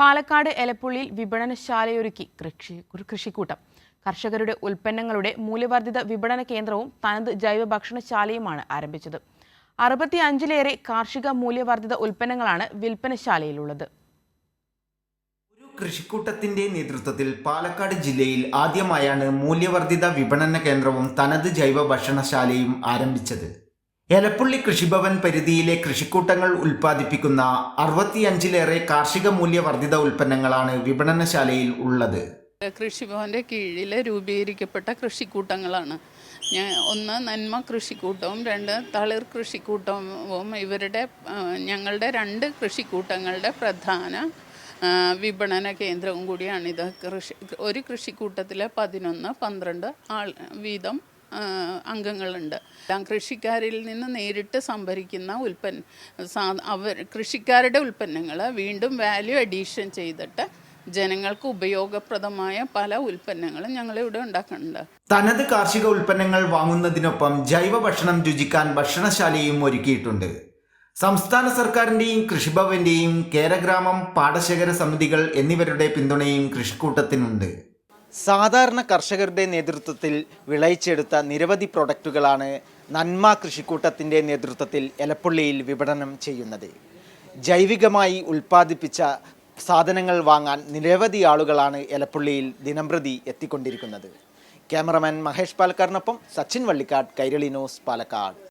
പാലക്കാട് എലപ്പുള്ളിയിൽ വിപണനശാലയൊരുക്കി കൃഷിക്കൂട്ടം. കർഷകരുടെ ഉൽപ്പന്നങ്ങളുടെ മൂല്യവർദ്ധിത വിപണന കേന്ദ്രവും തനത് ജൈവ ഭക്ഷണശാലയുമാണ് ആരംഭിച്ചത്. 65ലേറെ കാർഷിക മൂല്യവർദ്ധിത ഉൽപ്പന്നങ്ങളാണ് വിൽപ്പനശാലയിലുള്ളത്. ഒരു കൃഷിക്കൂട്ടത്തിന്റെ നേതൃത്വത്തിൽ പാലക്കാട് ജില്ലയിൽ ആദ്യമായാണ് മൂല്യവർദ്ധിത വിപണന കേന്ദ്രവും തനത് ജൈവ ഭക്ഷണശാലയും ആരംഭിച്ചത്. എലപ്പുള്ളി കൃഷിഭവൻ പരിധിയിലെ കൃഷിക്കൂട്ടങ്ങൾ ഉൽപ്പാദിപ്പിക്കുന്ന 65ലേറെ കാർഷിക മൂല്യവർദ്ധിത ഉൽപ്പന്നങ്ങളാണ് വിപണനശാലയിൽ ഉള്ളത്. കൃഷിഭവന്റെ കീഴിൽ രൂപീകരിക്കപ്പെട്ട കൃഷിക്കൂട്ടങ്ങളാണ്. ഒന്ന് നന്മ കൃഷിക്കൂട്ടവും 2 തളിർ കൃഷിക്കൂട്ടവും ഞങ്ങളുടെ 2 കൃഷിക്കൂട്ടങ്ങളുടെ പ്രധാന വിപണന കേന്ദ്രവും കൂടിയാണിത്. ഒരു കൃഷിക്കൂട്ടത്തിൽ 11-12 വീതം അംഗങ്ങളുണ്ട്. കൃഷിക്കാരിൽ നിന്ന് നേരിട്ട് സംഭരിക്കുന്ന കൃഷിക്കാരുടെ ഉൽപ്പന്നങ്ങൾ വീണ്ടും വാല്യൂ അഡീഷൻ ചെയ്തിട്ട് ജനങ്ങൾക്ക് ഉപയോഗപ്രദമായ പല ഉൽപ്പന്നങ്ങളും ഞങ്ങളിവിടെ ഉണ്ടാക്കുന്നുണ്ട്. തനത് കാർഷിക ഉൽപ്പന്നങ്ങൾ വാങ്ങുന്നതിനൊപ്പം ജൈവ ഭക്ഷണം രുചിക്കാൻ ഭക്ഷണശാലയും ഒരുക്കിയിട്ടുണ്ട്. സംസ്ഥാന സർക്കാരിൻ്റെയും കൃഷിഭവന്റെയും കേരഗ്രാമം പാടശേഖര സമിതികൾ എന്നിവരുടെ പിന്തുണയും കൃഷിക്കൂട്ടത്തിനുണ്ട്. സാധാരണ കർഷകരുടെ നേതൃത്വത്തിൽ വിളയിച്ചെടുത്ത നിരവധി പ്രൊഡക്റ്റുകളാണ് നന്മ കൃഷിക്കൂട്ടത്തിൻ്റെ നേതൃത്വത്തിൽ എലപ്പുള്ളിയിൽ വിപണനം ചെയ്യുന്നത്. ജൈവികമായി ഉൽപ്പാദിപ്പിച്ച സാധനങ്ങൾ വാങ്ങാൻ നിരവധി ആളുകളാണ് എലപ്പുള്ളിയിൽ ദിനംപ്രതി എത്തിക്കൊണ്ടിരിക്കുന്നത്. ക്യാമറമാൻ മഹേഷ് പാലക്കാടിനൊപ്പം സച്ചിൻ വള്ളിക്കാട്, കൈരളി ന്യൂസ്, പാലക്കാട്.